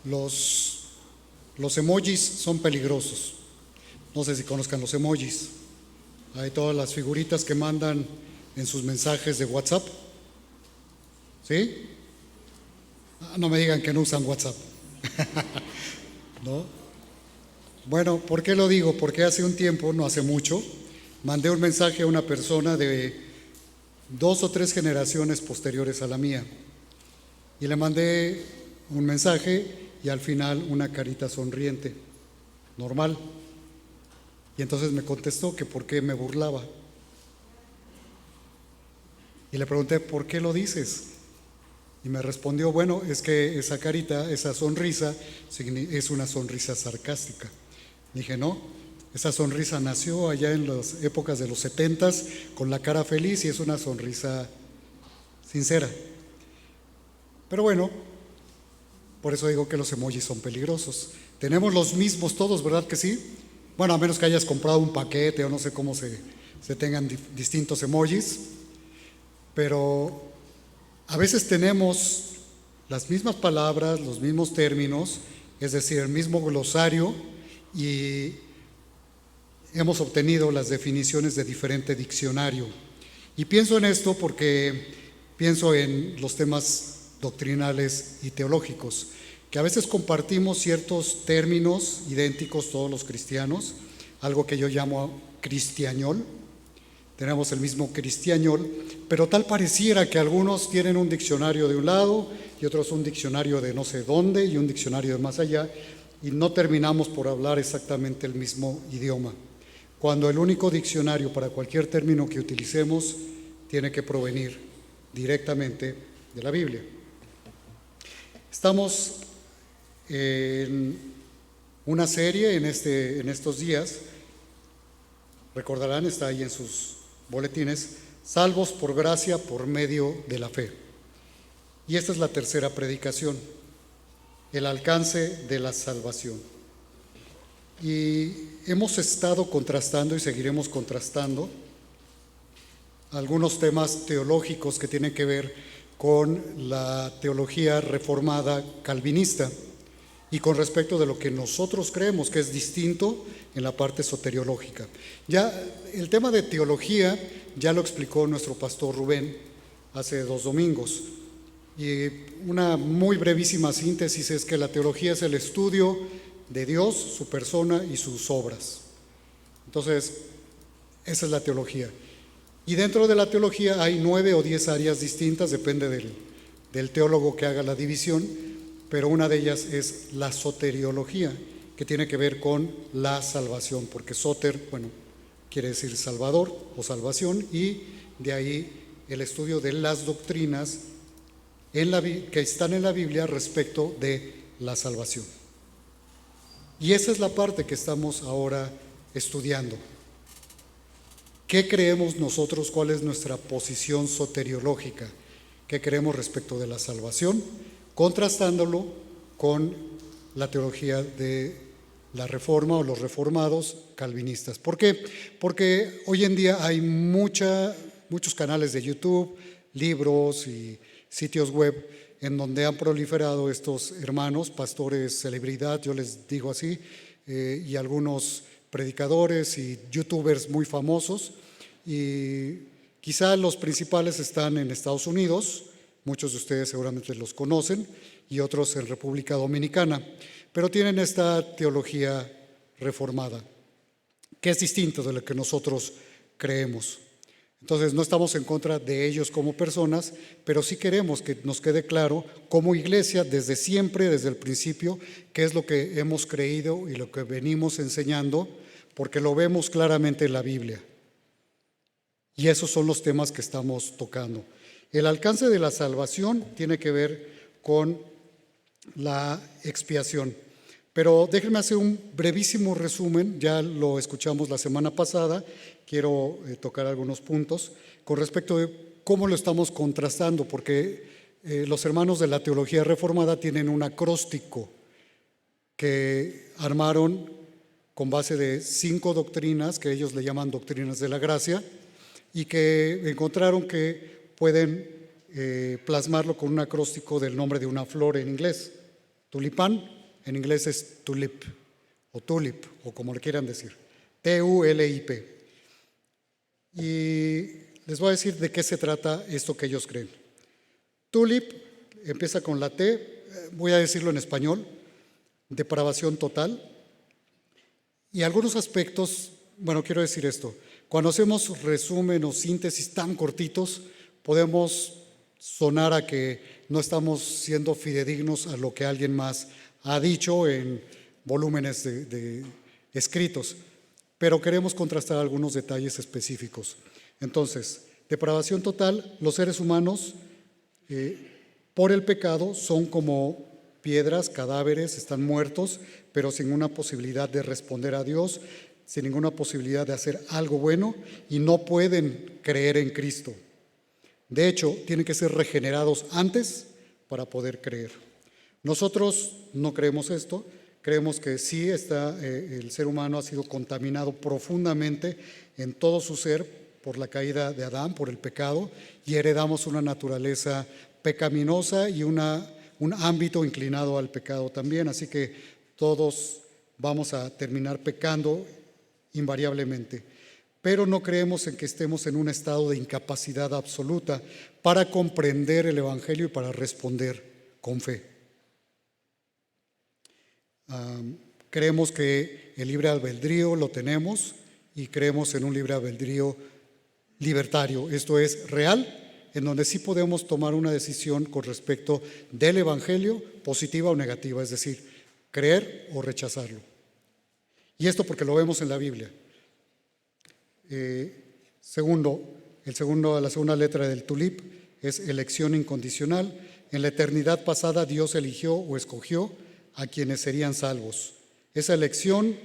los emojis son peligrosos. No sé si conozcan los emojis. Hay todas las figuritas que mandan en sus mensajes de WhatsApp. ¿Sí? No me digan que no usan WhatsApp. ¿No? Bueno, ¿por qué lo digo? Porque hace un tiempo, no hace mucho, mandé un mensaje a una persona de 2 o 3 generaciones posteriores a la mía. Y le mandé un mensaje y al final una carita sonriente, normal. Y entonces me contestó que por qué me burlaba. Y le pregunté, ¿por qué lo dices? Y me respondió, bueno, es que esa carita, esa sonrisa, es una sonrisa sarcástica. Dije, no, esa sonrisa nació allá en las épocas de los 70s con la cara feliz y es una sonrisa sincera. Pero bueno, por eso digo que los emojis son peligrosos. Tenemos los mismos todos, ¿verdad que sí? Bueno, a menos que hayas comprado un paquete o no sé cómo se tengan distintos emojis. Pero a veces tenemos las mismas palabras, los mismos términos, es decir, el mismo glosario, y hemos obtenido las definiciones de diferente diccionario. Y pienso en esto porque pienso en los temas doctrinales y teológicos, que a veces compartimos ciertos términos idénticos todos los cristianos, algo que yo llamo cristiañol. Tenemos el mismo cristiañol, pero tal pareciera que algunos tienen un diccionario de un lado y otros un diccionario de no sé dónde y un diccionario de más allá, y no terminamos por hablar exactamente el mismo idioma, cuando el único diccionario para cualquier término que utilicemos tiene que provenir directamente de la Biblia. Estamos en una serie en estos días, recordarán, está ahí en sus boletines, salvos por gracia por medio de la fe. Y esta es la tercera predicación, el alcance de la salvación. Y hemos estado contrastando y seguiremos contrastando algunos temas teológicos que tienen que ver con la teología reformada calvinista y con respecto de lo que nosotros creemos que es distinto en la parte soteriológica. Ya el tema de teología ya lo explicó nuestro pastor Rubén hace 2 domingos, y una muy brevísima síntesis es que la teología es el estudio de Dios, su persona y sus obras. Entonces, esa es la teología. Y dentro de la teología hay 9 o 10 áreas distintas, depende del teólogo que haga la división, pero una de ellas es la soteriología, que tiene que ver con la salvación, porque soter, bueno, quiere decir salvador o salvación, y de ahí el estudio de las doctrinas que están en la Biblia respecto de la salvación. Y esa es la parte que estamos ahora estudiando. ¿Qué creemos nosotros? ¿Cuál es nuestra posición soteriológica? ¿Qué creemos respecto de la salvación? Contrastándolo con la teología de la Reforma o los reformados calvinistas. ¿Por qué? Porque hoy en día hay muchos canales de YouTube, libros y sitios web en donde han proliferado estos hermanos, pastores celebridad, yo les digo así, y algunos predicadores y youtubers muy famosos, y quizá los principales están en Estados Unidos, muchos de ustedes seguramente los conocen, y otros en República Dominicana, pero tienen esta teología reformada, que es distinto de lo que nosotros creemos. Entonces no estamos en contra de ellos como personas, pero sí queremos que nos quede claro como iglesia desde siempre, desde el principio, qué es lo que hemos creído y lo que venimos enseñando, porque lo vemos claramente en la Biblia. Y esos son los temas que estamos tocando. El alcance de la salvación tiene que ver con la expiación. Pero déjenme hacer un brevísimo resumen, ya lo escuchamos la semana pasada, quiero tocar algunos puntos con respecto de cómo lo estamos contrastando, porque los hermanos de la teología reformada tienen un acróstico que armaron con base de 5 doctrinas que ellos le llaman doctrinas de la gracia y que encontraron que pueden plasmarlo con un acróstico del nombre de una flor en inglés, tulipán. en inglés es tulip, o como le quieran decir, TULIP. Y les voy a decir de qué se trata esto que ellos creen. Tulip empieza con la T, voy a decirlo en español, depravación total. Y algunos aspectos, bueno, quiero decir esto, cuando hacemos resumen o síntesis tan cortitos, podemos sonar a que no estamos siendo fidedignos a lo que alguien más ha dicho en volúmenes de escritos, pero queremos contrastar algunos detalles específicos. Entonces, depravación total, los seres humanos por el pecado son como piedras, cadáveres, están muertos, pero sin una posibilidad de responder a Dios, sin ninguna posibilidad de hacer algo bueno y no pueden creer en Cristo. De hecho, tienen que ser regenerados antes para poder creer. Nosotros no creemos esto, creemos que sí el ser humano ha sido contaminado profundamente en todo su ser por la caída de Adán, por el pecado, y heredamos una naturaleza pecaminosa y un ámbito inclinado al pecado también, así que todos vamos a terminar pecando invariablemente. Pero no creemos en que estemos en un estado de incapacidad absoluta para comprender el Evangelio y para responder con fe. Creemos que el libre albedrío lo tenemos y creemos en un libre albedrío libertario, esto es real, en donde sí podemos tomar una decisión con respecto del Evangelio, positiva o negativa, es decir, creer o rechazarlo. Y esto porque lo vemos en la Biblia. La segunda letra del tulip es elección incondicional. En la eternidad pasada Dios eligió o escogió a quienes serían salvos. Esa elección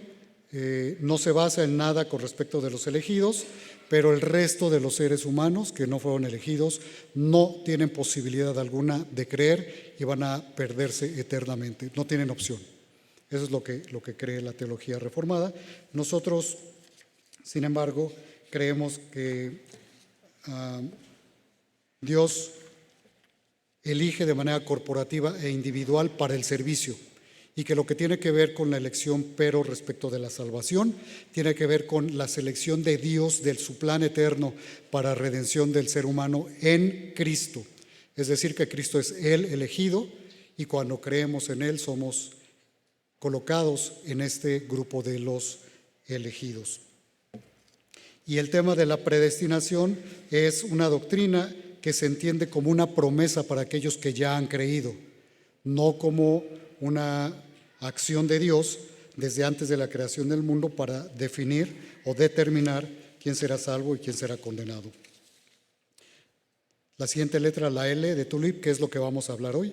no se basa en nada con respecto de los elegidos, pero el resto de los seres humanos que no fueron elegidos no tienen posibilidad alguna de creer y van a perderse eternamente, no tienen opción. Eso es lo que cree la teología reformada. Nosotros, sin embargo, creemos que Dios elige de manera corporativa e individual para el servicio, y que lo que tiene que ver con la elección, pero respecto de la salvación, tiene que ver con la selección de Dios de su plan eterno para redención del ser humano en Cristo. Es decir, que Cristo es el elegido y cuando creemos en Él somos colocados en este grupo de los elegidos. Y el tema de la predestinación es una doctrina que se entiende como una promesa para aquellos que ya han creído, no como una acción de Dios desde antes de la creación del mundo para definir o determinar quién será salvo y quién será condenado. La siguiente letra, la L de tulip, que es lo que vamos a hablar hoy,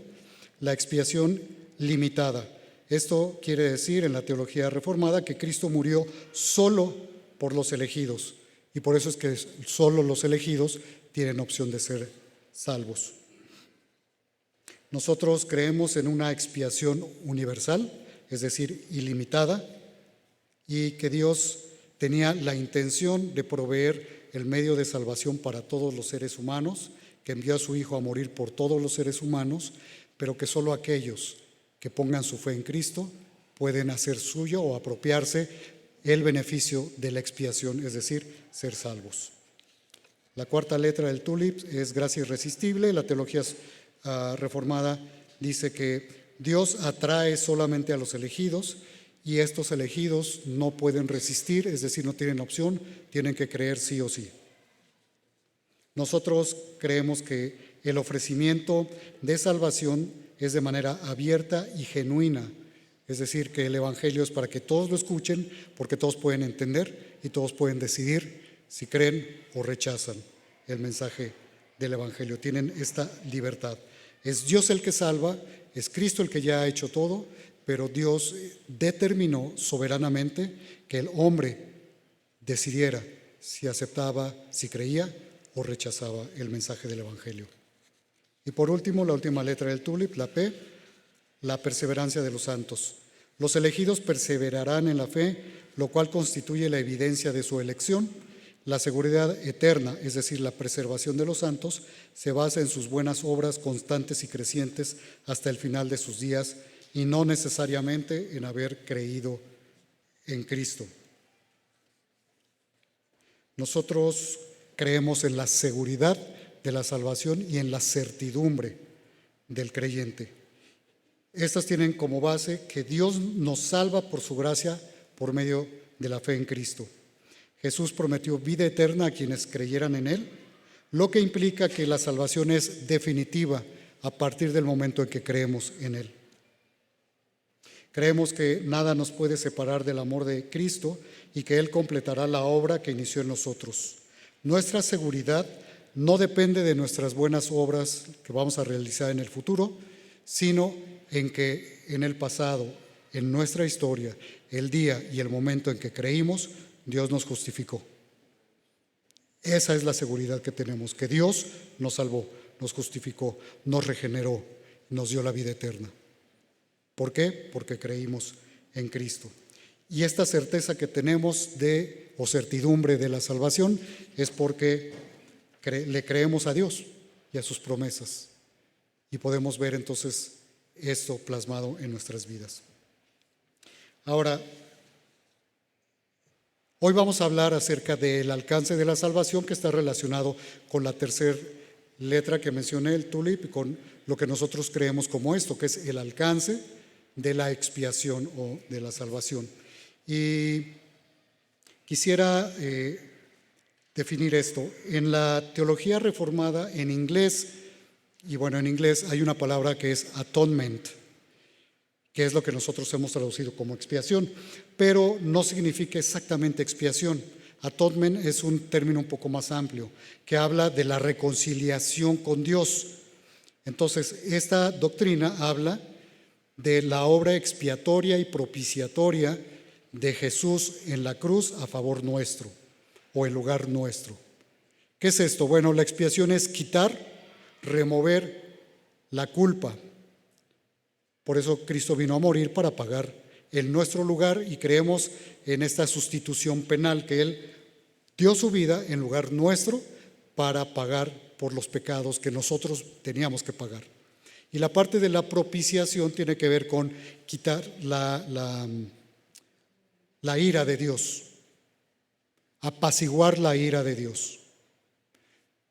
la expiación limitada. Esto quiere decir en la teología reformada que Cristo murió solo por los elegidos y por eso es que solo los elegidos tienen opción de ser salvos. Nosotros creemos en una expiación universal, es decir, ilimitada, y que Dios tenía la intención de proveer el medio de salvación para todos los seres humanos, que envió a su Hijo a morir por todos los seres humanos, pero que solo aquellos que pongan su fe en Cristo pueden hacer suyo o apropiarse el beneficio de la expiación, es decir, ser salvos. La cuarta letra del tulip es gracia irresistible. La teología reformada dice que Dios atrae solamente a los elegidos y estos elegidos no pueden resistir, es decir, no tienen opción, tienen que creer sí o sí. Nosotros creemos que el ofrecimiento de salvación es de manera abierta y genuina, es decir, que el Evangelio es para que todos lo escuchen, porque todos pueden entender y todos pueden decidir si creen o rechazan el mensaje del Evangelio. Tienen esta libertad. Es Dios el que salva, es Cristo el que ya ha hecho todo, pero Dios determinó soberanamente que el hombre decidiera si aceptaba, si creía o rechazaba el mensaje del Evangelio. Y por último, la última letra del tulip, la P, la perseverancia de los santos. Los elegidos perseverarán en la fe, lo cual constituye la evidencia de su elección. La seguridad eterna, es decir, la preservación de los santos, se basa en sus buenas obras constantes y crecientes hasta el final de sus días y no necesariamente en haber creído en Cristo. Nosotros creemos en la seguridad de la salvación y en la certidumbre del creyente. Estas tienen como base que Dios nos salva por su gracia por medio de la fe en Cristo. Jesús prometió vida eterna a quienes creyeran en Él, lo que implica que la salvación es definitiva a partir del momento en que creemos en Él. Creemos que nada nos puede separar del amor de Cristo y que Él completará la obra que inició en nosotros. Nuestra seguridad no depende de nuestras buenas obras que vamos a realizar en el futuro, sino en que en el pasado, en nuestra historia, el día y el momento en que creímos, Dios nos justificó. Esa es la seguridad que tenemos, que Dios nos salvó, nos justificó, nos regeneró, nos dio la vida eterna. ¿Por qué? Porque creímos en Cristo. Y esta certeza que tenemos o certidumbre de la salvación es porque le creemos a Dios y a sus promesas. Y podemos ver entonces esto plasmado en nuestras vidas. Ahora, hoy vamos a hablar acerca del alcance de la salvación, que está relacionado con la tercera letra que mencioné, el tulip, y con lo que nosotros creemos como esto, que es el alcance de la expiación o de la salvación. Y quisiera definir esto. En la teología reformada en inglés, y bueno, en inglés hay una palabra que es atonement, que es lo que nosotros hemos traducido como expiación, pero no significa exactamente expiación. Atonement es un término un poco más amplio, que habla de la reconciliación con Dios. Entonces, esta doctrina habla de la obra expiatoria y propiciatoria de Jesús en la cruz a favor nuestro, o en lugar nuestro. ¿Qué es esto? Bueno, la expiación es quitar, remover la culpa. Por eso Cristo vino a morir para pagar en nuestro lugar, y creemos en esta sustitución penal, que Él dio su vida en lugar nuestro para pagar por los pecados que nosotros teníamos que pagar. Y la parte de la propiciación tiene que ver con quitar la ira de Dios, apaciguar la ira de Dios.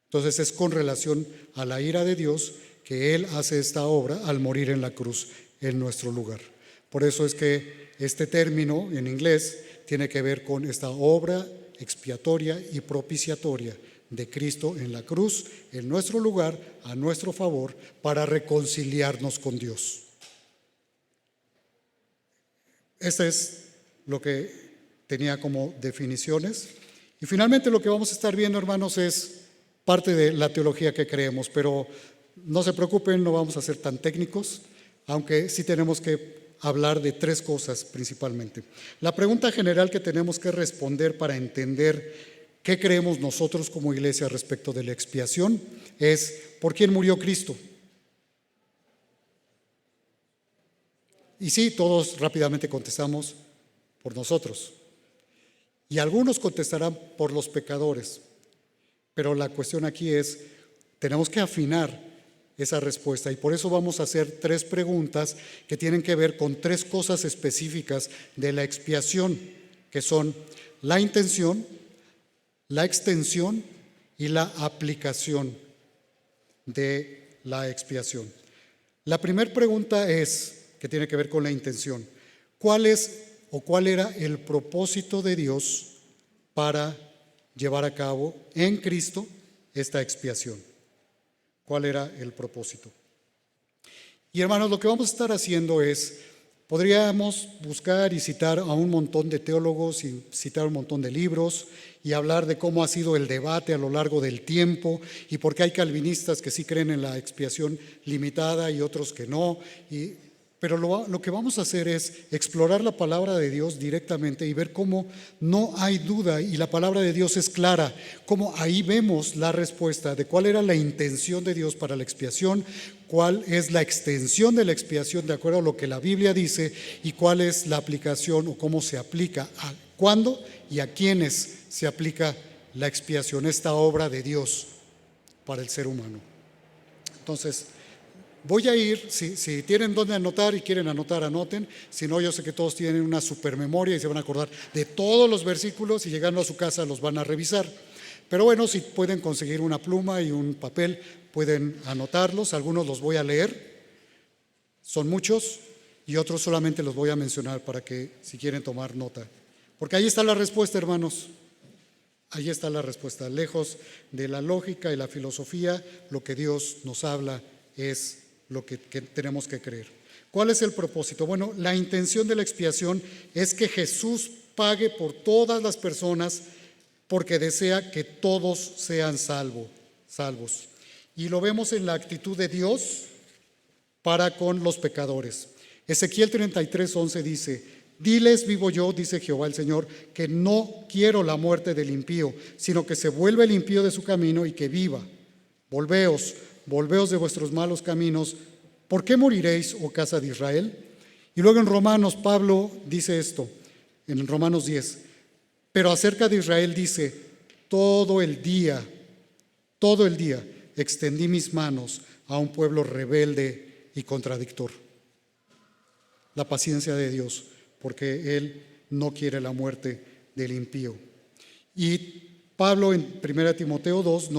Entonces es con relación a la ira de Dios que Él hace esta obra al morir en la cruz en nuestro lugar. Por eso es que este término en inglés tiene que ver con esta obra expiatoria y propiciatoria de Cristo en la cruz, en nuestro lugar, a nuestro favor, para reconciliarnos con Dios. Este es lo que tenía como definiciones. Y finalmente lo que vamos a estar viendo, hermanos, es parte de la teología que creemos, pero no se preocupen, no vamos a ser tan técnicos, aunque sí tenemos que hablar de tres cosas principalmente. La pregunta general que tenemos que responder para entender ¿qué creemos nosotros como iglesia respecto de la expiación? Es ¿por quién murió Cristo? Y sí, todos rápidamente contestamos por nosotros. Y algunos contestarán por los pecadores. Pero la cuestión aquí es, tenemos que afinar esa respuesta, y por eso vamos a hacer tres preguntas que tienen que ver con tres cosas específicas de la expiación, que son la intención, la extensión y la aplicación de la expiación. La primera pregunta que tiene que ver con la intención. ¿Cuál era el propósito de Dios para llevar a cabo en Cristo esta expiación? ¿Cuál era el propósito? Y hermanos, lo que vamos a estar haciendo podríamos buscar y citar a un montón de teólogos y citar un montón de libros y hablar de cómo ha sido el debate a lo largo del tiempo y por qué hay calvinistas que sí creen en la expiación limitada y otros que no. Pero lo que vamos a hacer es explorar la palabra de Dios directamente y ver cómo no hay duda y la palabra de Dios es clara, cómo ahí vemos la respuesta de cuál era la intención de Dios para la expiación, cuál es la extensión de la expiación de acuerdo a lo que la Biblia dice y cuál es la aplicación o cómo se aplica, a cuándo y a quiénes se aplica la expiación, esta obra de Dios para el ser humano. Entonces, Voy a ir, si tienen dónde anotar y quieren anotar, anoten. Si no, yo sé que todos tienen una supermemoria y se van a acordar de todos los versículos y llegando a su casa los van a revisar. Pero bueno, si pueden conseguir una pluma y un papel, pueden anotarlos. Algunos los voy a leer, son muchos, y otros solamente los voy a mencionar para que si quieren tomar nota. Porque ahí está la respuesta, hermanos. Ahí está la respuesta. Lejos de la lógica y la filosofía, lo que Dios nos habla es lo que tenemos que creer. ¿Cuál es el propósito? Bueno, la intención de la expiación es que Jesús pague por todas las personas porque desea que todos sean salvos. Y lo vemos en la actitud de Dios para con los pecadores. Ezequiel 33:11 dice: diles, vivo yo, dice Jehová el Señor, que no quiero la muerte del impío, sino que se vuelva el impío de su camino y que viva. Volveos de vuestros malos caminos. ¿Por qué moriréis, oh casa de Israel? Y luego en Romanos, Pablo dice esto, en Romanos 10. Pero acerca de Israel dice: todo el día, extendí mis manos a un pueblo rebelde y contradictor. La paciencia de Dios, porque Él no quiere la muerte del impío. Y Pablo en 1 Timoteo 2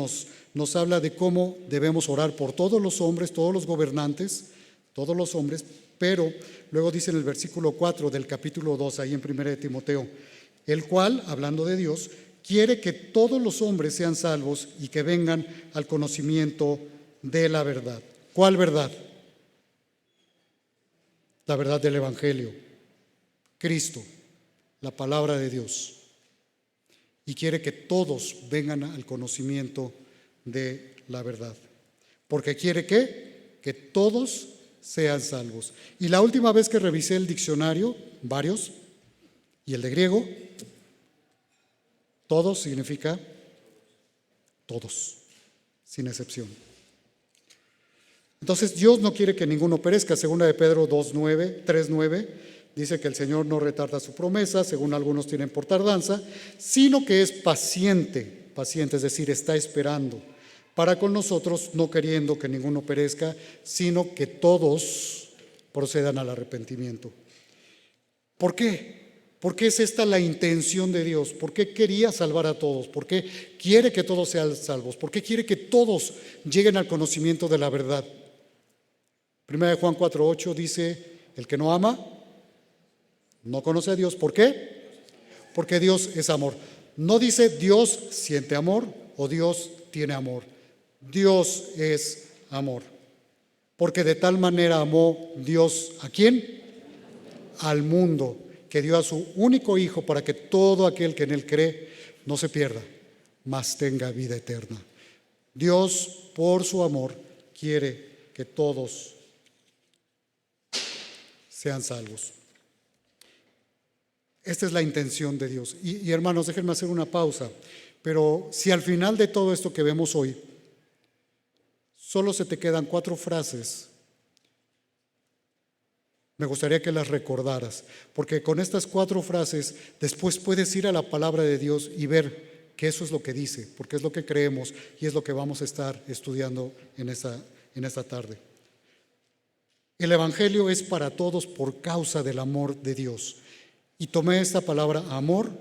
nos habla de cómo debemos orar por todos los hombres, todos los gobernantes, todos los hombres, pero luego dice en el versículo 4 del capítulo 2, ahí en 1 Timoteo, el cual, hablando de Dios, quiere que todos los hombres sean salvos y que vengan al conocimiento de la verdad. ¿Cuál verdad? La verdad del Evangelio, Cristo, la palabra de Dios. Y quiere que todos vengan al conocimiento de la verdad. Porque quiere que todos sean salvos. Y la última vez que revisé el diccionario, varios, y el de griego, todos significa todos, sin excepción. Entonces Dios no quiere que ninguno perezca. Segunda de Pedro 3:9 dice que el Señor no retarda su promesa, según algunos tienen por tardanza, sino que es paciente, es decir, está esperando para con nosotros, no queriendo que ninguno perezca, sino que todos procedan al arrepentimiento. ¿Por qué? ¿Por qué es esta la intención de Dios? ¿Por qué quería salvar a todos? ¿Por qué quiere que todos sean salvos? ¿Por qué quiere que todos lleguen al conocimiento de la verdad? Primera de Juan 4:8 dice: el que no ama no conoce a Dios. ¿Por qué? Porque Dios es amor. No dice Dios siente amor o Dios tiene amor. Dios es amor. Porque de tal manera amó Dios ¿a quién? Al mundo, que dio a su único Hijo para que todo aquel que en Él cree no se pierda, mas tenga vida eterna. Dios, por su amor, quiere que todos sean salvos. Esta es la intención de Dios. Y hermanos, déjenme hacer una pausa. Pero si al final de todo esto que vemos hoy, solo se te quedan 4 frases, me gustaría que las recordaras, porque con estas 4 frases después puedes ir a la palabra de Dios y ver que eso es lo que dice, porque es lo que creemos y es lo que vamos a estar estudiando en esta tarde. El Evangelio es para todos por causa del amor de Dios. Y tomé esta palabra amor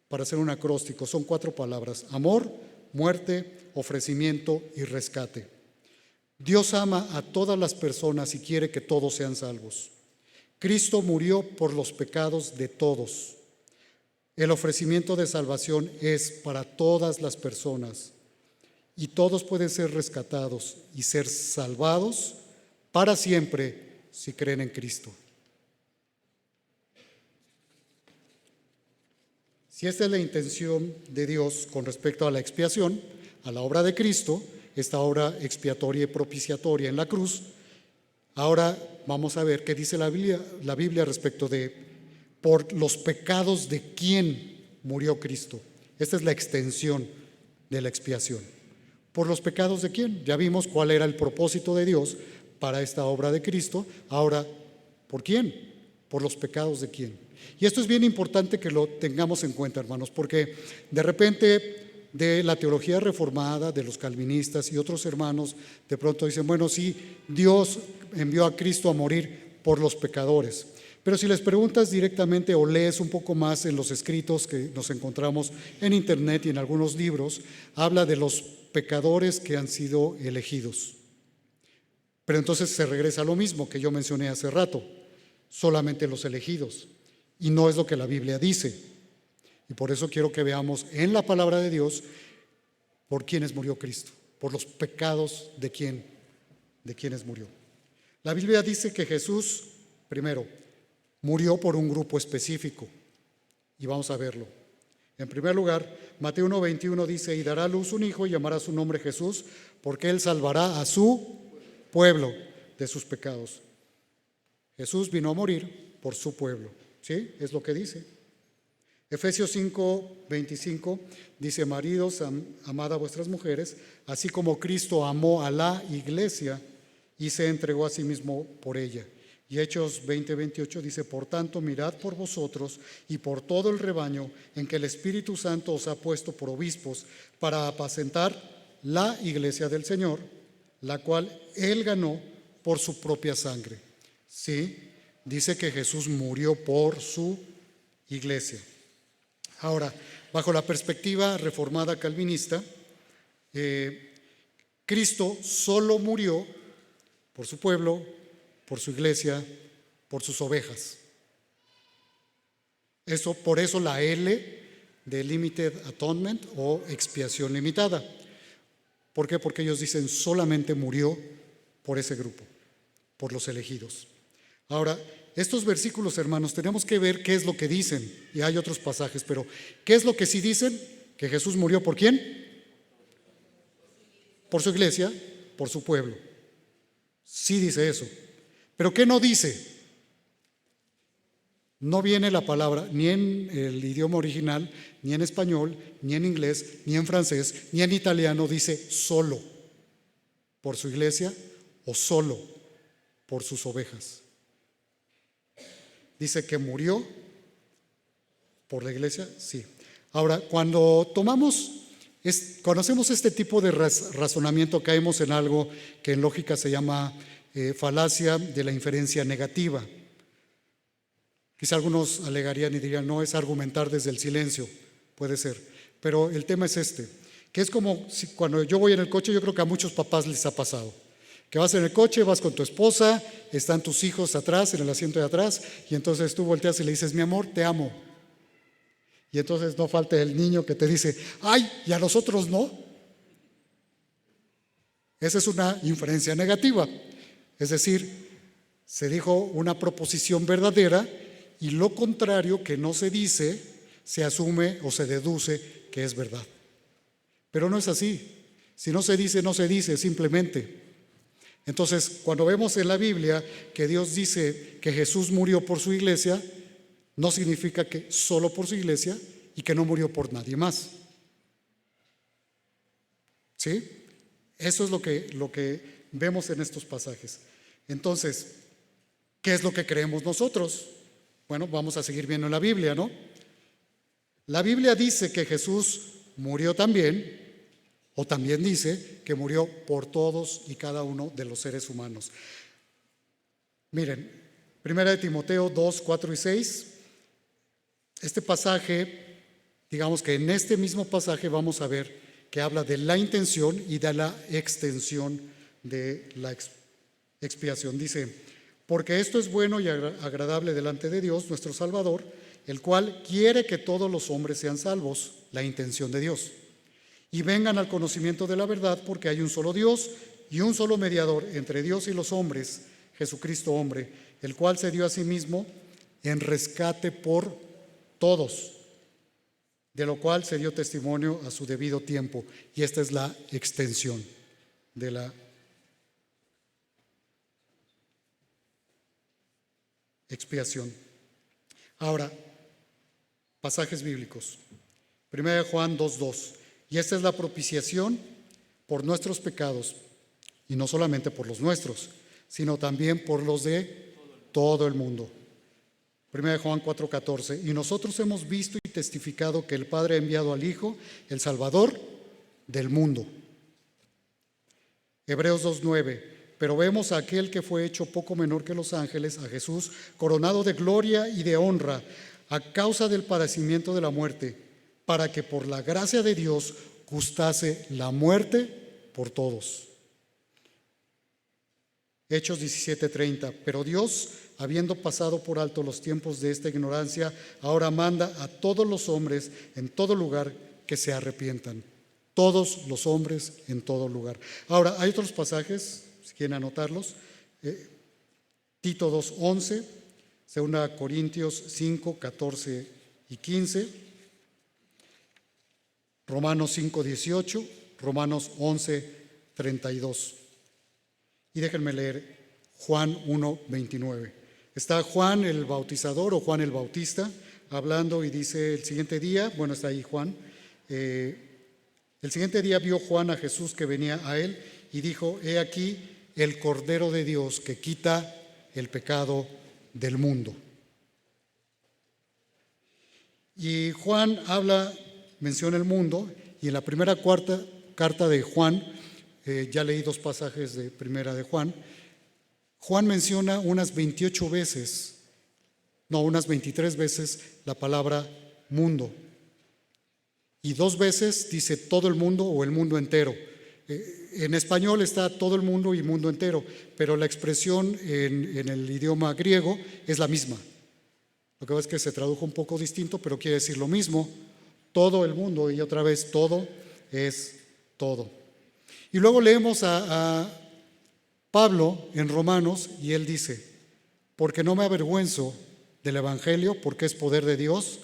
para hacer un acróstico. Son 4 palabras: amor, muerte, ofrecimiento y rescate. Dios ama a todas las personas y quiere que todos sean salvos. Cristo murió por los pecados de todos. El ofrecimiento de salvación es para todas las personas y todos pueden ser rescatados y ser salvados para siempre si creen en Cristo. Si esta es la intención de Dios con respecto a la expiación, a la obra de Cristo, esta obra expiatoria y propiciatoria en la cruz, ahora vamos a ver qué dice la Biblia respecto de por los pecados de quién murió Cristo. Esta es la extensión de la expiación. ¿Por los pecados de quién? Ya vimos cuál era el propósito de Dios para esta obra de Cristo. Ahora, ¿por quién? ¿Por los pecados de quién? Y esto es bien importante que lo tengamos en cuenta, hermanos, porque de repente de la teología reformada, de los calvinistas y otros hermanos, de pronto dicen, bueno, sí, Dios envió a Cristo a morir por los pecadores. Pero si les preguntas directamente o lees un poco más en los escritos que nos encontramos en internet y en algunos libros, habla de los pecadores que han sido elegidos. Pero entonces se regresa a lo mismo que yo mencioné hace rato, solamente los elegidos. Y no es lo que la Biblia dice. Y por eso quiero que veamos en la palabra de Dios por quiénes murió Cristo, por los pecados de quiénes murió. La Biblia dice que Jesús, primero, murió por un grupo específico. Y vamos a verlo. En primer lugar, Mateo 1:21 dice, y dará a luz un hijo y llamará su nombre Jesús, porque él salvará a su pueblo de sus pecados. Jesús vino a morir por su pueblo. ¿Sí? Es lo que dice. Efesios 5:25 dice, maridos, amad a vuestras mujeres, así como Cristo amó a la iglesia y se entregó a sí mismo por ella. Y Hechos 20:28 dice, por tanto, mirad por vosotros y por todo el rebaño en que el Espíritu Santo os ha puesto por obispos para apacentar la iglesia del Señor, la cual Él ganó por su propia sangre. Sí, dice que Jesús murió por su iglesia. Ahora, bajo la perspectiva reformada calvinista, Cristo solo murió por su pueblo, por su iglesia, por sus ovejas. Por eso la L de Limited Atonement o expiación limitada. ¿Por qué? Porque ellos dicen solamente murió por ese grupo, por los elegidos. Ahora, estos versículos, hermanos, tenemos que ver qué es lo que dicen. Y hay otros pasajes, pero ¿qué es lo que sí dicen? Que Jesús murió ¿por quién? Por su iglesia, por su pueblo. Sí dice eso. ¿Pero qué no dice? No viene la palabra ni en el idioma original, ni en español, ni en inglés, ni en francés, ni en italiano. Dice solo por su iglesia o solo por sus ovejas. Dice que murió por la iglesia, sí. Ahora, cuando conocemos este tipo de razonamiento, caemos en algo que en lógica se llama falacia de la inferencia negativa. Quizá algunos alegarían y dirían, no, es argumentar desde el silencio, puede ser. Pero el tema es que es como si cuando yo voy en el coche, yo creo que a muchos papás les ha pasado. Que vas en el coche, vas con tu esposa, están tus hijos atrás, en el asiento de atrás, y entonces tú volteas y le dices, mi amor, te amo. Y entonces no falta el niño que te dice, ay, ¿y a nosotros no? Esa es una inferencia negativa. Es decir, se dijo una proposición verdadera y lo contrario que no se dice, se asume o se deduce que es verdad. Pero no es así. Si no se dice simplemente. Entonces, cuando vemos en la Biblia que Dios dice que Jesús murió por su iglesia, no significa que solo por su iglesia y que no murió por nadie más. ¿Sí? Eso es lo que vemos en estos pasajes. Entonces, ¿qué es lo que creemos nosotros? Bueno, vamos a seguir viendo en la Biblia, ¿no? La Biblia dice que Jesús murió también, o también dice que murió por todos y cada uno de los seres humanos. Miren, 1 Timoteo 2, 4 y 6. Este pasaje, digamos que en este mismo pasaje vamos a ver que habla de la intención y de la extensión de la expiación. Dice, porque esto es bueno y agradable delante de Dios, nuestro Salvador, el cual quiere que todos los hombres sean salvos, la intención de Dios, y vengan al conocimiento de la verdad, porque hay un solo Dios y un solo mediador entre Dios y los hombres, Jesucristo hombre, el cual se dio a sí mismo en rescate por todos, de lo cual se dio testimonio a su debido tiempo. Y esta es la extensión de la expiación. Ahora, pasajes bíblicos. 1 Juan 2:2. Y esta es la propiciación por nuestros pecados, y no solamente por los nuestros, sino también por los de todo el mundo. 1 Juan 4:14, y nosotros hemos visto y testificado que el Padre ha enviado al Hijo, el Salvador del mundo. Hebreos 2:9, pero vemos a aquel que fue hecho poco menor que los ángeles, a Jesús, coronado de gloria y de honra, a causa del padecimiento de la muerte, para que por la gracia de Dios gustase la muerte por todos. Hechos 17:30, pero Dios, habiendo pasado por alto los tiempos de esta ignorancia, ahora manda a todos los hombres en todo lugar que se arrepientan. Todos los hombres en todo lugar. Ahora, hay otros pasajes, si quieren anotarlos. Tito 2:11, 2 Corintios 5:14 y 15, Romanos 5:18, Romanos 11:32. Y déjenme leer Juan 1:29. Está Juan el Bautizador o Juan el Bautista hablando y dice el siguiente día, bueno, está ahí Juan, el siguiente día vio Juan a Jesús que venía a él y dijo, he aquí el Cordero de Dios que quita el pecado del mundo. Y Juan menciona el mundo, y en la primera carta de Juan, ya leí 2 pasajes de primera de Juan, Juan menciona unas 23 veces la palabra mundo. Y 2 veces dice todo el mundo o el mundo entero. En español está todo el mundo y mundo entero, pero la expresión en el idioma griego es la misma. Lo que pasa es que se tradujo un poco distinto, pero quiere decir lo mismo, todo el mundo, y otra vez todo es todo. Y luego leemos a Pablo en Romanos y él dice, porque no me avergüenzo del Evangelio, porque es poder de Dios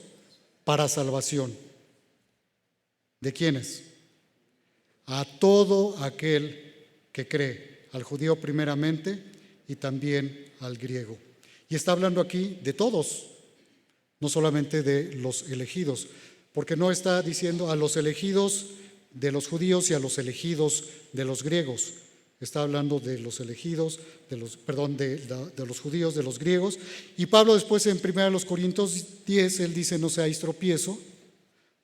para salvación. ¿De quiénes? A todo aquel que cree, al judío primeramente y también al griego. Y está hablando aquí de todos, no solamente de los elegidos, porque no está diciendo a los elegidos de los judíos y a los elegidos de los griegos. Está hablando de los elegidos, de los judíos, de los griegos. Y Pablo después en 1 Corintios 10, él dice, no seáis tropiezo,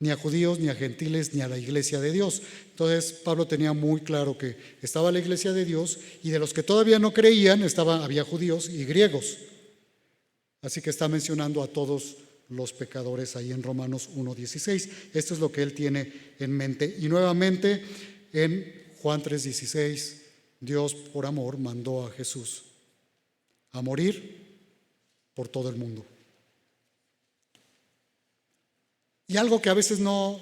ni a judíos, ni a gentiles, ni a la iglesia de Dios. Entonces Pablo tenía muy claro que estaba la iglesia de Dios y de los que todavía no creían había judíos y griegos. Así que está mencionando a todos los pecadores ahí en Romanos 1:16. Esto es lo que él tiene en mente. Y nuevamente en Juan 3:16, Dios por amor mandó a Jesús a morir por todo el mundo. Y algo que a veces no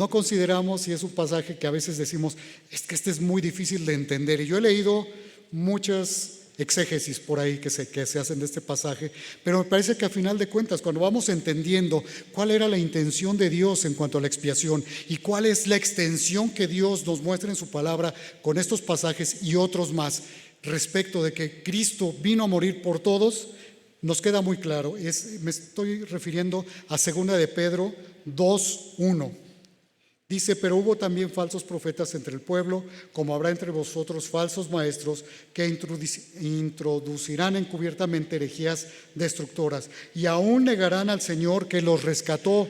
consideramos, y es un pasaje que a veces decimos, es que este es muy difícil de entender. Y yo he leído muchas exégesis por ahí que se hacen de este pasaje, pero me parece que a final de cuentas, cuando vamos entendiendo cuál era la intención de Dios en cuanto a la expiación y cuál es la extensión que Dios nos muestra en su palabra con estos pasajes y otros más respecto de que Cristo vino a morir por todos, nos queda muy claro. Me estoy refiriendo a 2 de Pedro 2:1. Dice, pero hubo también falsos profetas entre el pueblo, como habrá entre vosotros falsos maestros que introducirán encubiertamente herejías destructoras y aún negarán al Señor que los rescató,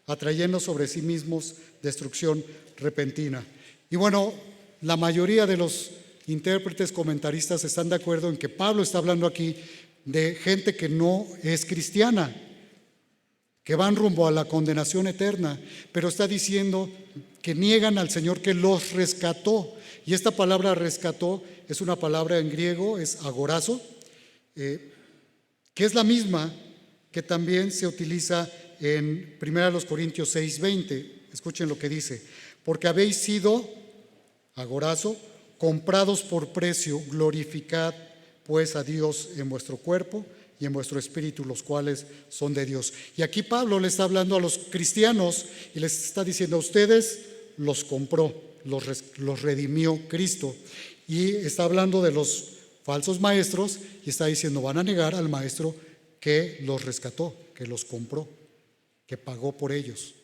atrayendo sobre sí mismos destrucción repentina. Y bueno, la mayoría de los intérpretes comentaristas están de acuerdo en que Pablo está hablando aquí de gente que no es cristiana, que van rumbo a la condenación eterna, pero está diciendo que niegan al Señor que los rescató. Y esta palabra rescató es una palabra en griego, es agorazo, que es la misma que también se utiliza en 1 Corintios 6:20. Escuchen lo que dice, porque habéis sido, agorazo, comprados por precio, glorificad pues a Dios en vuestro cuerpo y en vuestro espíritu, los cuales son de Dios. Y aquí Pablo le está hablando a los cristianos y les está diciendo, a ustedes los compró, los redimió Cristo. Y está hablando de los falsos maestros y está diciendo, van a negar al maestro que los rescató, que los compró, que pagó por ellos.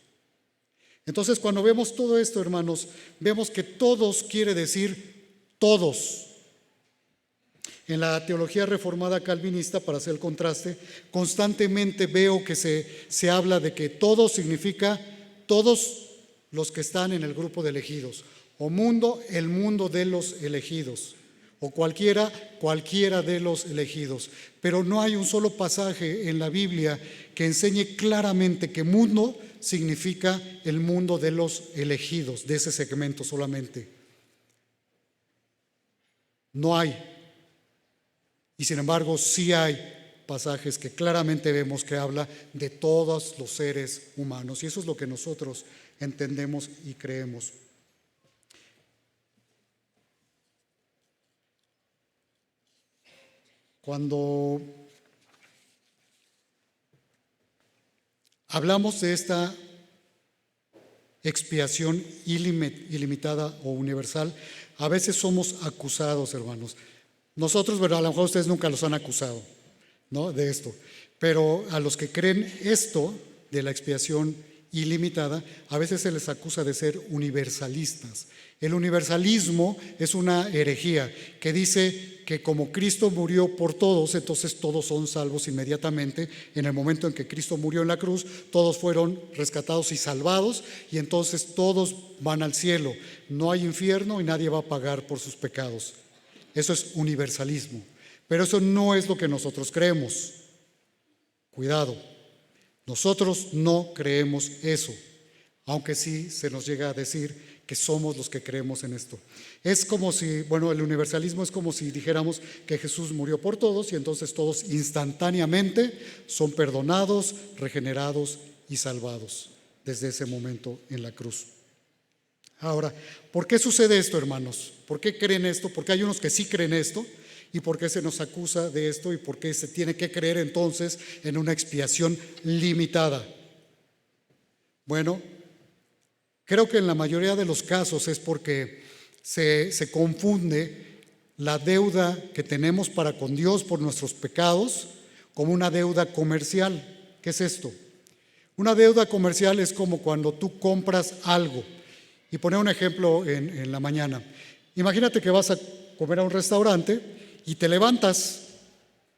Entonces, cuando vemos todo esto, hermanos, vemos que todos quiere decir todos. En la teología reformada calvinista, para hacer el contraste, constantemente veo que se habla de que todo significa todos los que están en el grupo de elegidos, o mundo, el mundo de los elegidos, o cualquiera de los elegidos. Pero no hay un solo pasaje en la Biblia que enseñe claramente que mundo significa el mundo de los elegidos, de ese segmento solamente. No hay. Y sin embargo, sí hay pasajes que claramente vemos que habla de todos los seres humanos. Y eso es lo que nosotros entendemos y creemos. Cuando hablamos de esta expiación ilimitada o universal, a veces somos acusados, hermanos. Nosotros, bueno, a lo mejor ustedes nunca los han acusado, ¿no?, de esto, pero a los que creen esto de la expiación ilimitada, a veces se les acusa de ser universalistas. El universalismo es una herejía que dice que como Cristo murió por todos, entonces todos son salvos inmediatamente. En el momento en que Cristo murió en la cruz, todos fueron rescatados y salvados, y entonces todos van al cielo. No hay infierno y nadie va a pagar por sus pecados. Eso es universalismo, pero eso no es lo que nosotros creemos. Cuidado, nosotros no creemos eso, aunque sí se nos llega a decir que somos los que creemos en esto. Es como si, bueno, el universalismo es como si dijéramos que Jesús murió por todos y entonces todos instantáneamente son perdonados, regenerados y salvados desde ese momento en la cruz. Ahora, ¿por qué sucede esto, hermanos? ¿Por qué creen esto? ¿Por qué hay unos que sí creen esto? ¿Y por qué se nos acusa de esto? ¿Y por qué se tiene que creer entonces en una expiación limitada? Bueno, creo que en la mayoría de los casos es porque se confunde la deuda que tenemos para con Dios por nuestros pecados como una deuda comercial. ¿Qué es esto? Una deuda comercial es como cuando tú compras algo. Y poner un ejemplo en la mañana. Imagínate que vas a comer a un restaurante y te levantas.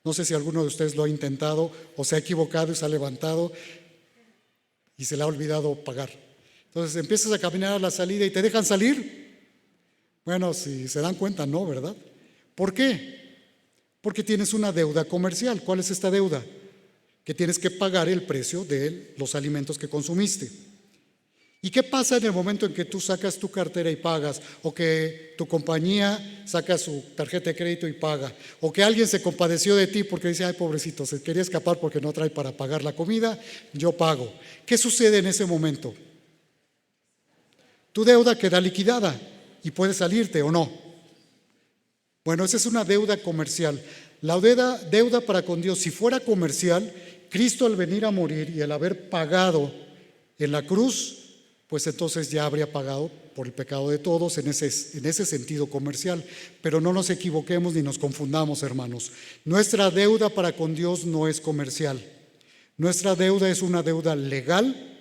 No sé si alguno de ustedes lo ha intentado o se ha equivocado y se ha levantado y se le ha olvidado pagar. Entonces empiezas a caminar a la salida y te dejan salir. Bueno, si se dan cuenta, no, ¿verdad? ¿Por qué? Porque tienes una deuda comercial. ¿Cuál es esta deuda? Que tienes que pagar el precio de los alimentos que consumiste. ¿Y qué pasa en el momento en que tú sacas tu cartera y pagas? O que tu compañía saca su tarjeta de crédito y paga. O que alguien se compadeció de ti porque dice, ay, pobrecito, se quería escapar porque no trae para pagar la comida, yo pago. ¿Qué sucede en ese momento? Tu deuda queda liquidada y puedes salirte o no. Bueno, esa es una deuda comercial. La deuda para con Dios, si fuera comercial, Cristo al venir a morir y al haber pagado en la cruz, pues entonces ya habría pagado por el pecado de todos en ese sentido comercial. Pero no nos equivoquemos ni nos confundamos, hermanos. Nuestra deuda para con Dios no es comercial. Nuestra deuda es una deuda legal,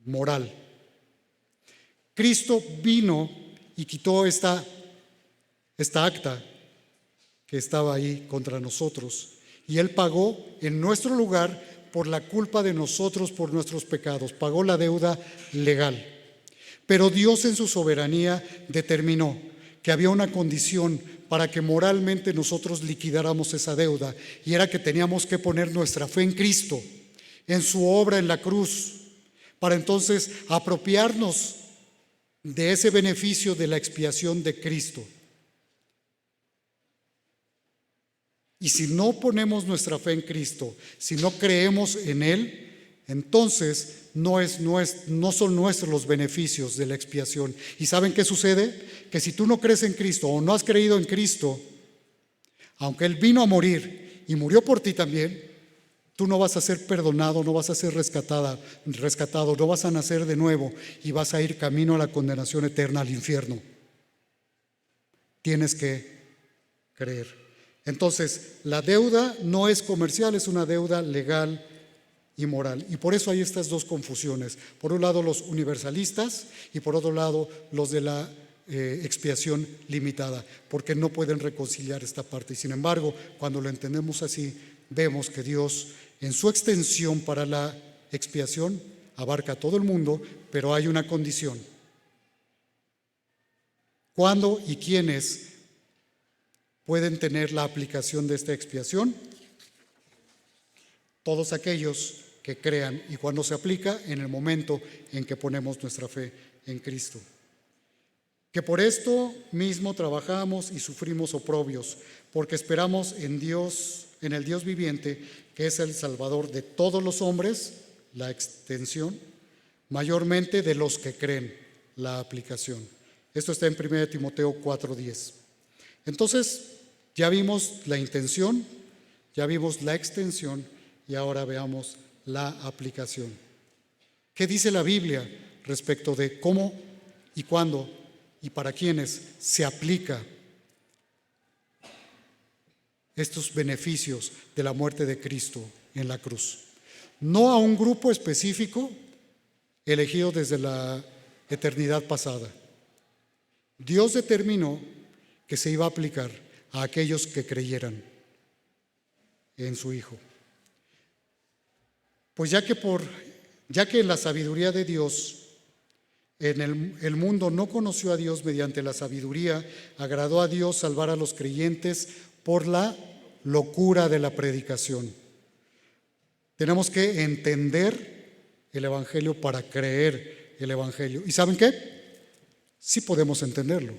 moral. Cristo vino y quitó esta acta que estaba ahí contra nosotros. Y Él pagó en nuestro lugar por la culpa de nosotros, por nuestros pecados. Pagó la deuda legal. Pero Dios en su soberanía determinó que había una condición para que moralmente nosotros liquidáramos esa deuda, y era que teníamos que poner nuestra fe en Cristo, en su obra en la cruz, para entonces apropiarnos de ese beneficio de la expiación de Cristo. Y si no ponemos nuestra fe en Cristo, si no creemos en Él, entonces no son nuestros los beneficios de la expiación. ¿Y saben qué sucede? Que si tú no crees en Cristo o no has creído en Cristo, aunque Él vino a morir y murió por ti también, tú no vas a ser perdonado, no vas a ser rescatado, no vas a nacer de nuevo y vas a ir camino a la condenación eterna, al infierno. Tienes que creer. Entonces, la deuda no es comercial, es una deuda legal y moral. Y por eso hay estas dos confusiones. Por un lado, los universalistas, y por otro lado, los de la expiación limitada, porque no pueden reconciliar esta parte. Y sin embargo, cuando lo entendemos así, vemos que Dios, en su extensión para la expiación, abarca a todo el mundo, pero hay una condición. ¿Cuándo y quiénes pueden tener la aplicación de esta expiación? Todos aquellos que crean. ¿Y cuando se aplica? En el momento en que ponemos nuestra fe en Cristo. Que por esto mismo trabajamos y sufrimos oprobios, porque esperamos en Dios, en el Dios viviente, que es el Salvador de todos los hombres, la extensión, mayormente de los que creen, la aplicación. Esto está en 1 Timoteo 4:10. Entonces, ya vimos la intención, ya vimos la extensión y ahora veamos la aplicación. ¿Qué dice la Biblia respecto de cómo y cuándo y para quiénes se aplica estos beneficios de la muerte de Cristo en la cruz? No a un grupo específico elegido desde la eternidad pasada. Dios determinó que se iba a aplicar a aquellos que creyeran en su Hijo. Pues ya que en la sabiduría de Dios, el mundo no conoció a Dios mediante la sabiduría, agradó a Dios salvar a los creyentes por la locura de la predicación. Tenemos que entender el Evangelio para creer el Evangelio. ¿Y saben qué? Sí podemos entenderlo.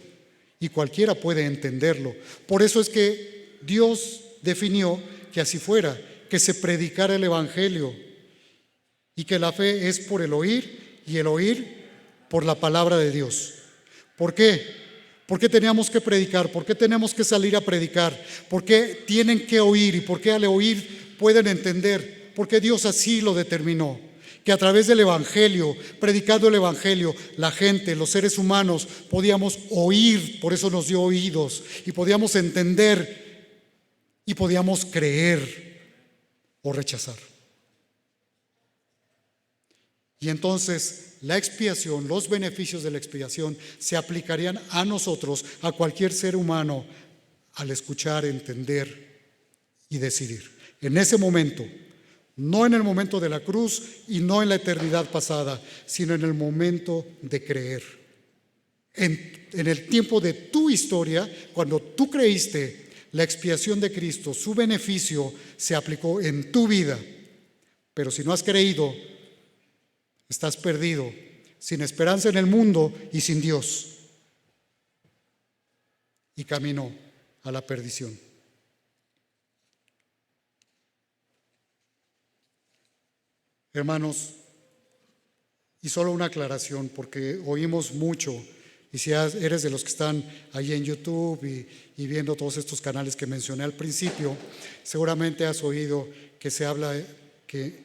Y cualquiera puede entenderlo. Por eso es que Dios definió que así fuera, que se predicara el Evangelio y que la fe es por el oír y el oír por la palabra de Dios. ¿Por qué? ¿Por qué teníamos que predicar? ¿Por qué tenemos que salir a predicar? ¿Por qué tienen que oír? ¿Y por qué al oír pueden entender? Porque Dios así lo determinó. Que a través del Evangelio, predicando el Evangelio, la gente, los seres humanos, podíamos oír, por eso nos dio oídos, y podíamos entender, y podíamos creer o rechazar. Y entonces la expiación, los beneficios de la expiación se aplicarían a nosotros, a cualquier ser humano, al escuchar, entender y decidir. En ese momento, no en el momento de la cruz y no en la eternidad pasada, sino en el momento de creer. En el tiempo de tu historia, cuando tú creíste, la expiación de Cristo, su beneficio se aplicó en tu vida. Pero si no has creído, estás perdido, sin esperanza en el mundo y sin Dios, y camino a la perdición. Hermanos, y solo una aclaración, porque oímos mucho, y si eres de los que están ahí en YouTube y viendo todos estos canales que mencioné al principio, seguramente has oído que se habla que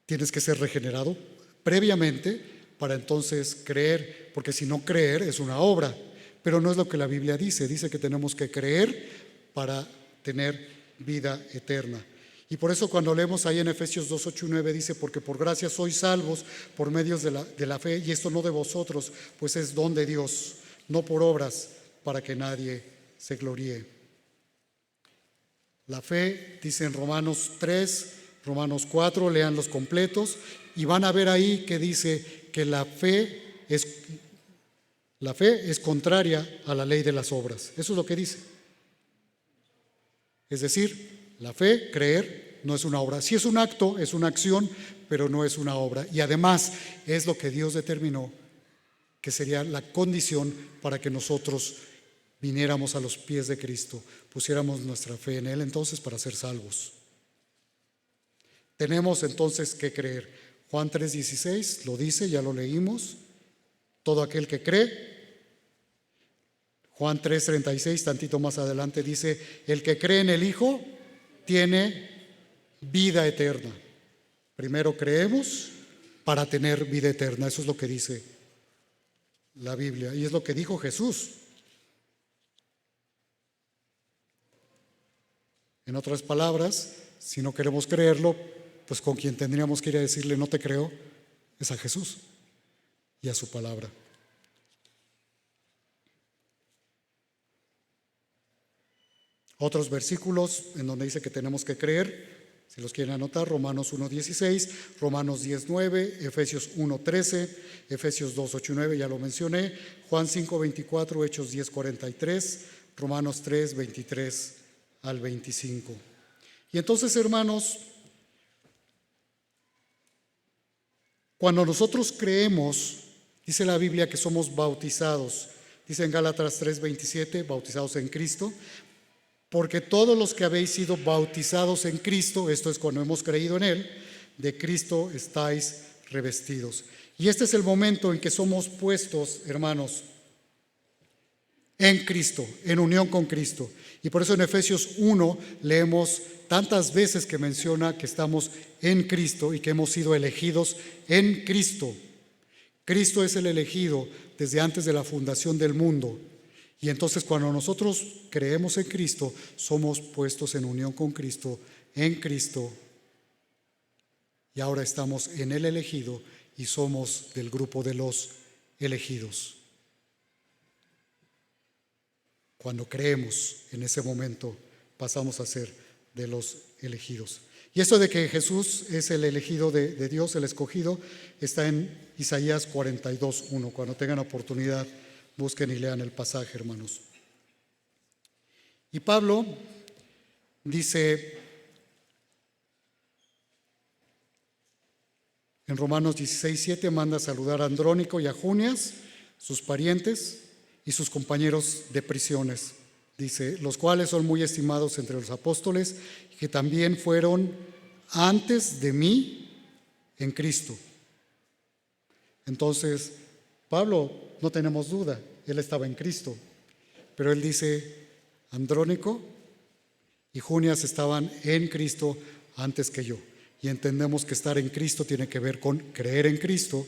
tienes que ser regenerado previamente para entonces creer, porque si no, creer es una obra, pero no es lo que la Biblia dice. Dice que tenemos que creer para tener vida eterna. Y por eso cuando leemos ahí en Efesios 2, 8 y 9 dice: porque por gracia sois salvos por medios de la fe, y esto no de vosotros, pues es don de Dios, no por obras, para que nadie se gloríe. La fe, dice en Romanos 3, Romanos 4, lean los completos, y van a ver ahí que dice que la fe es contraria a la ley de las obras. Eso es lo que dice. Es decir, la fe, creer, no es una obra. Sí es un acto, es una acción, pero no es una obra. Y además es lo que Dios determinó que sería la condición para que nosotros viniéramos a los pies de Cristo, pusiéramos nuestra fe en Él entonces para ser salvos. Tenemos entonces que creer. Juan 3:16 lo dice, ya lo leímos. Todo aquel que cree. Juan 3:36, tantito más adelante, dice: el que cree en el Hijo tiene vida eterna. Primero creemos para tener vida eterna. Eso es lo que dice la Biblia y es lo que dijo Jesús. En otras palabras, si no queremos creerlo, pues con quien tendríamos que ir a decirle no te creo es a Jesús y a su palabra. Otros versículos en donde dice que tenemos que creer, si los quieren anotar: Romanos 1:16, Romanos 10:9, Efesios 1:13, Efesios 2:8 y 9, ya lo mencioné, Juan 5:24, Hechos 10:43, Romanos 3:23 al 25. Y entonces, hermanos, cuando nosotros creemos, dice la Biblia que somos bautizados. Dice en Gálatas 3:27, bautizados en Cristo, porque todos los que habéis sido bautizados en Cristo, esto es cuando hemos creído en Él, de Cristo estáis revestidos. Y este es el momento en que somos puestos, hermanos, en Cristo, en unión con Cristo. Y por eso en Efesios 1 leemos tantas veces que menciona que estamos en Cristo y que hemos sido elegidos en Cristo. Cristo es el elegido desde antes de la fundación del mundo. Y entonces cuando nosotros creemos en Cristo, somos puestos en unión con Cristo, en Cristo. Y ahora estamos en el elegido y somos del grupo de los elegidos. Cuando creemos, en ese momento pasamos a ser de los elegidos. Y esto de que Jesús es el elegido de Dios, el escogido, está en Isaías 42:1. Cuando tengan oportunidad, busquen y lean el pasaje, hermanos. Y Pablo dice en Romanos 16:7, manda saludar a Andrónico y a Junias, sus parientes y sus compañeros de prisiones. Dice, los cuales son muy estimados entre los apóstoles, que también fueron antes de mí en Cristo. Entonces, Pablo, no tenemos duda, él estaba en Cristo, pero él dice, Andrónico y Junias estaban en Cristo antes que yo. Y entendemos que estar en Cristo tiene que ver con creer en Cristo,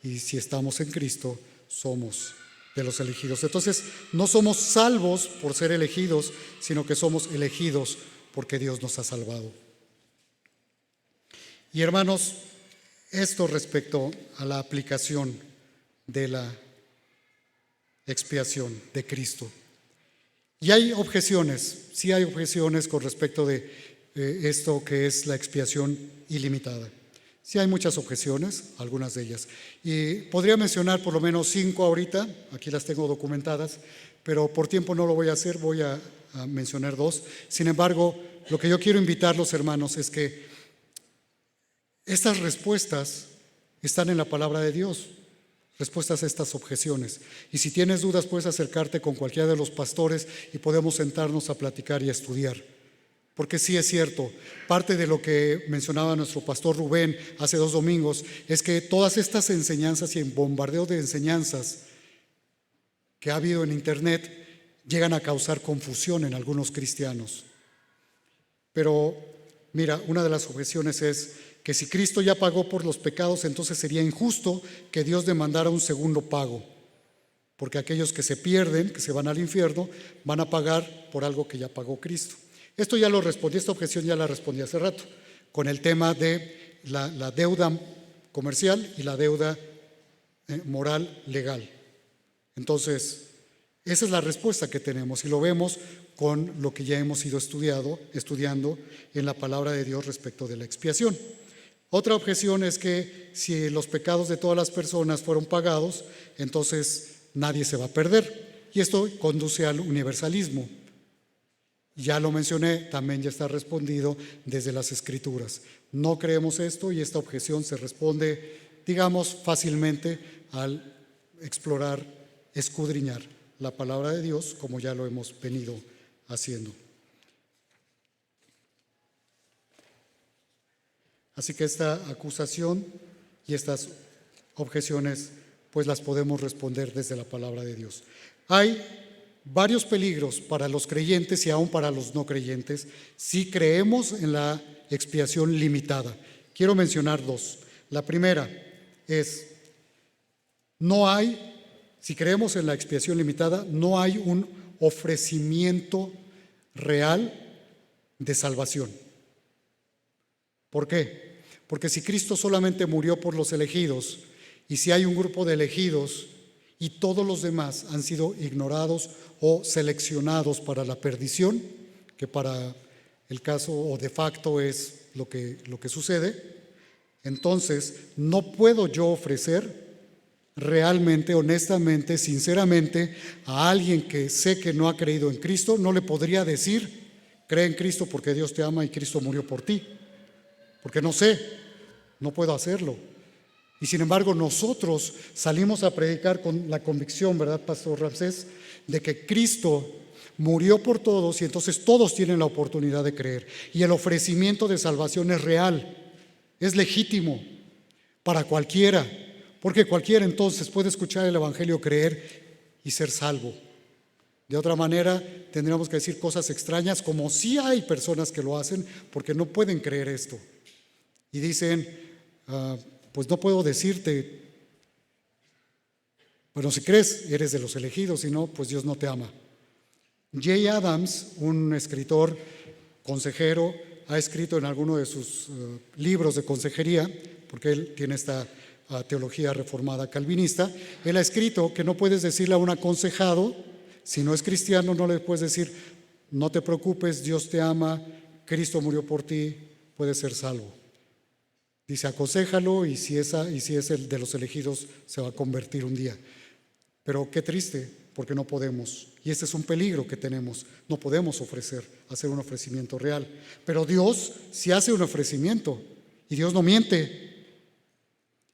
y si estamos en Cristo, somos de los elegidos. Entonces, no somos salvos por ser elegidos, sino que somos elegidos porque Dios nos ha salvado. Y hermanos, esto respecto a la aplicación de la expiación de Cristo. Y hay objeciones, sí hay objeciones con respecto de esto que es la expiación ilimitada. Sí hay muchas objeciones, algunas de ellas. Y podría mencionar por lo menos 5 ahorita, aquí las tengo documentadas, pero por tiempo no lo voy a hacer, voy a mencionar 2. Sin embargo, lo que yo quiero invitarlos, hermanos, es que estas respuestas están en la palabra de Dios, respuestas a estas objeciones. Y si tienes dudas, puedes acercarte con cualquiera de los pastores y podemos sentarnos a platicar y a estudiar. Porque sí es cierto, parte de lo que mencionaba nuestro pastor Rubén hace 2 domingos es que todas estas enseñanzas y el bombardeo de enseñanzas que ha habido en internet llegan a causar confusión en algunos cristianos. Pero mira, una de las objeciones es que si Cristo ya pagó por los pecados, entonces sería injusto que Dios demandara un segundo pago, porque aquellos que se pierden, que se van al infierno, van a pagar por algo que ya pagó Cristo. Esto ya lo respondí, esta objeción ya la respondí hace rato, con el tema de la deuda comercial y la deuda moral legal. Entonces, esa es la respuesta que tenemos y lo vemos con lo que ya hemos ido estudiando en la palabra de Dios respecto de la expiación. Otra objeción es que si los pecados de todas las personas fueron pagados, entonces nadie se va a perder. Y esto conduce al universalismo. Ya lo mencioné, también ya está respondido desde las Escrituras. No creemos esto y esta objeción se responde, digamos, fácilmente al explorar, escudriñar la palabra de Dios, como ya lo hemos venido haciendo. Así que esta acusación y estas objeciones, pues las podemos responder desde la palabra de Dios. Hay varios peligros para los creyentes y aún para los no creyentes si creemos en la expiación limitada. Quiero mencionar 2. La primera es, si creemos en la expiación limitada, no hay un ofrecimiento real de salvación. ¿Por qué? Porque si Cristo solamente murió por los elegidos, y si hay un grupo de elegidos y todos los demás han sido ignorados o seleccionados para la perdición, que para el caso o de facto es lo que sucede, entonces no puedo yo ofrecer realmente, honestamente, sinceramente a alguien que sé que no ha creído en Cristo. No le podría decir: cree en Cristo porque Dios te ama y Cristo murió por ti, porque no sé, no puedo hacerlo. Y sin embargo nosotros salimos a predicar con la convicción, ¿verdad, Pastor Ramsés?, de que Cristo murió por todos y entonces todos tienen la oportunidad de creer. Y el ofrecimiento de salvación es real, es legítimo para cualquiera, porque cualquiera entonces puede escuchar el Evangelio, creer y ser salvo. De otra manera tendríamos que decir cosas extrañas, como si hay personas que lo hacen porque no pueden creer esto. Y dicen, pues no puedo decirte, bueno, si crees, eres de los elegidos, si no, pues Dios no te ama. Jay Adams, un escritor, consejero, ha escrito en alguno de sus libros de consejería, porque él tiene esta teología reformada calvinista, él ha escrito que no puedes decirle a un aconsejado, si no es cristiano, no le puedes decir: no te preocupes, Dios te ama, Cristo murió por ti, puedes ser salvo. Dice: aconséjalo, y si es el de los elegidos, se va a convertir un día. Pero qué triste, porque no podemos. Y este es un peligro que tenemos. No podemos hacer un ofrecimiento real. Pero Dios sí hace un ofrecimiento, y Dios no miente.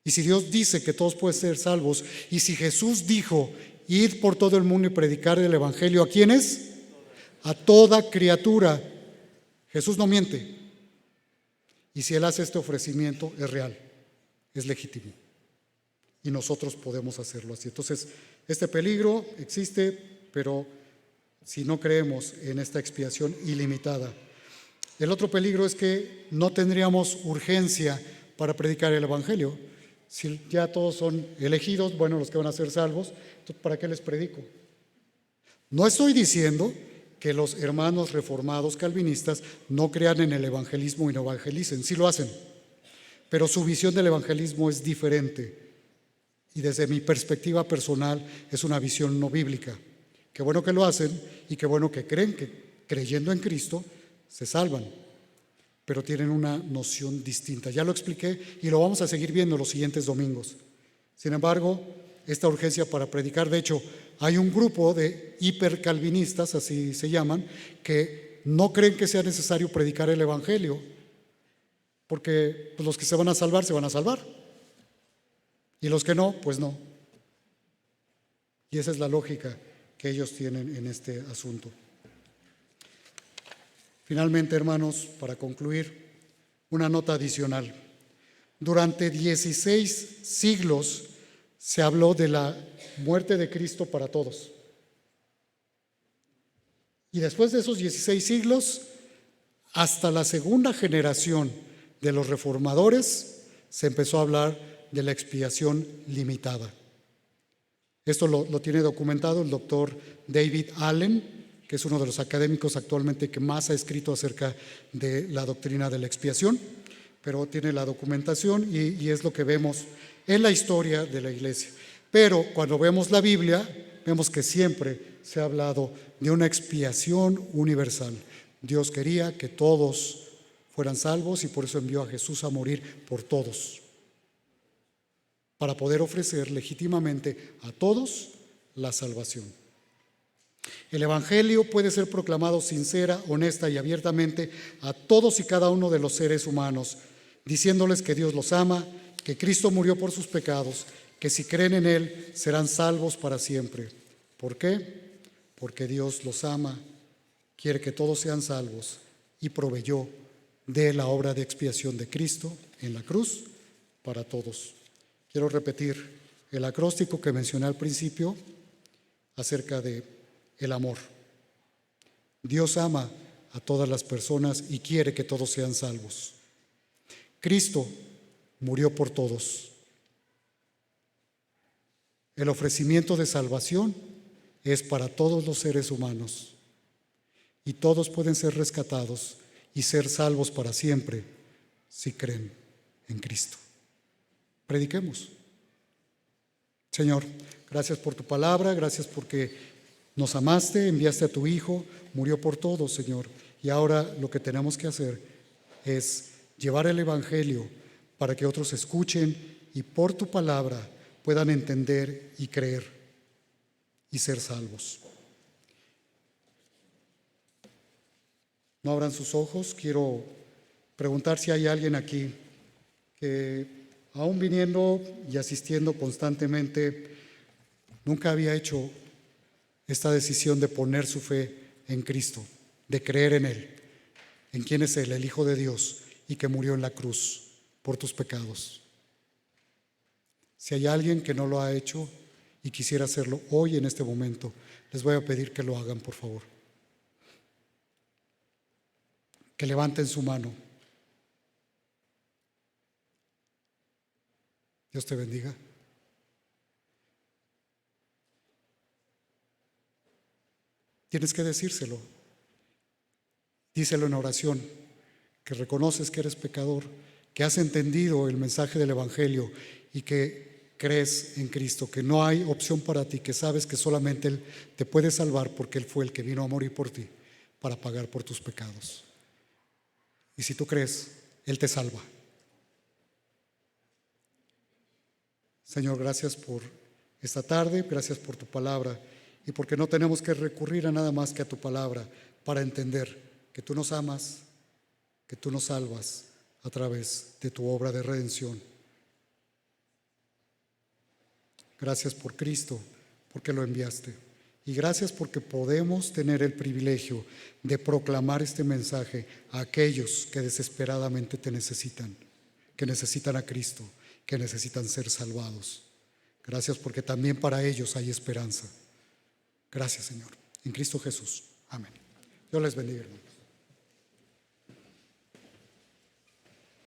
Y si Dios dice que todos pueden ser salvos, y si Jesús dijo: id por todo el mundo y predicar el Evangelio, ¿a quiénes? A toda criatura. Jesús no miente. Y si Él hace este ofrecimiento, es real, es legítimo. Y nosotros podemos hacerlo así. Entonces, este peligro existe, pero si no creemos en esta expiación ilimitada. El otro peligro es que no tendríamos urgencia para predicar el Evangelio. Si ya todos son elegidos, bueno, los que van a ser salvos, entonces ¿para qué les predico? No estoy diciendo que los hermanos reformados calvinistas no crean en el evangelismo y no evangelicen, sí lo hacen, pero su visión del evangelismo es diferente. Y desde mi perspectiva personal es una visión no bíblica. Qué bueno que lo hacen y qué bueno que creen que creyendo en Cristo se salvan, pero tienen una noción distinta. Ya lo expliqué y lo vamos a seguir viendo los siguientes domingos. Sin embargo, esta urgencia para predicar, de hecho, hay un grupo de hipercalvinistas, así se llaman, que no creen que sea necesario predicar el Evangelio, porque pues, los que se van a salvar, se van a salvar. Y los que no, pues no. Y esa es la lógica que ellos tienen en este asunto. Finalmente, hermanos, para concluir, una nota adicional. Durante 16 siglos se habló de la muerte de Cristo para todos. Y después de esos 16 siglos, hasta la segunda generación de los reformadores, se empezó a hablar de la expiación limitada. Esto lo tiene documentado el doctor David Allen, que es uno de los académicos actualmente que más ha escrito acerca de la doctrina de la expiación, pero tiene la documentación y es lo que vemos en la historia de la iglesia. Pero cuando vemos la Biblia, vemos que siempre se ha hablado de una expiación universal. Dios quería que todos fueran salvos y por eso envió a Jesús a morir por todos, para poder ofrecer legítimamente a todos la salvación. El Evangelio puede ser proclamado sincera, honesta y abiertamente a todos y cada uno de los seres humanos, diciéndoles que Dios los ama, que Cristo murió por sus pecados, que si creen en Él serán salvos para siempre. ¿Por qué? Porque Dios los ama, quiere que todos sean salvos y proveyó de la obra de expiación de Cristo en la cruz para todos. Quiero repetir el acróstico que mencioné al principio acerca de el amor. Dios ama a todas las personas y quiere que todos sean salvos. Cristo murió por todos. El ofrecimiento de salvación es para todos los seres humanos y todos pueden ser rescatados y ser salvos para siempre si creen en Cristo. Prediquemos. Señor, gracias por tu palabra, gracias porque nos amaste, enviaste a tu Hijo, murió por todos, Señor, Y ahora lo que tenemos que hacer es llevar el Evangelio para que otros escuchen y por tu palabra puedan entender y creer y ser salvos. No abran sus ojos. Quiero preguntar si hay alguien aquí que, aún viniendo y asistiendo constantemente, nunca había hecho esta decisión de poner su fe en Cristo, de creer en Él, en quién es Él, el Hijo de Dios, y que murió en la cruz por tus pecados. Si hay alguien que no lo ha hecho y quisiera hacerlo hoy, en este momento, les voy a pedir que lo hagan, por favor. Que levanten su mano. Dios te bendiga. Tienes que decírselo. Díselo en oración, que reconoces que eres pecador, que has entendido el mensaje del Evangelio y que crees en Cristo, que no hay opción para ti, que sabes que solamente Él te puede salvar porque Él fue el que vino a morir por ti para pagar por tus pecados. Y si tú crees, Él te salva. Señor, gracias por esta tarde, gracias por tu palabra y porque no tenemos que recurrir a nada más que a tu palabra para entender que tú nos amas, que tú nos salvas a través de tu obra de redención. Gracias por Cristo, porque lo enviaste. Y gracias porque podemos tener el privilegio de proclamar este mensaje a aquellos que desesperadamente te necesitan, que necesitan a Cristo, que necesitan ser salvados. Gracias porque también para ellos hay esperanza. Gracias, Señor. En Cristo Jesús. Amén. Dios les bendiga, hermano.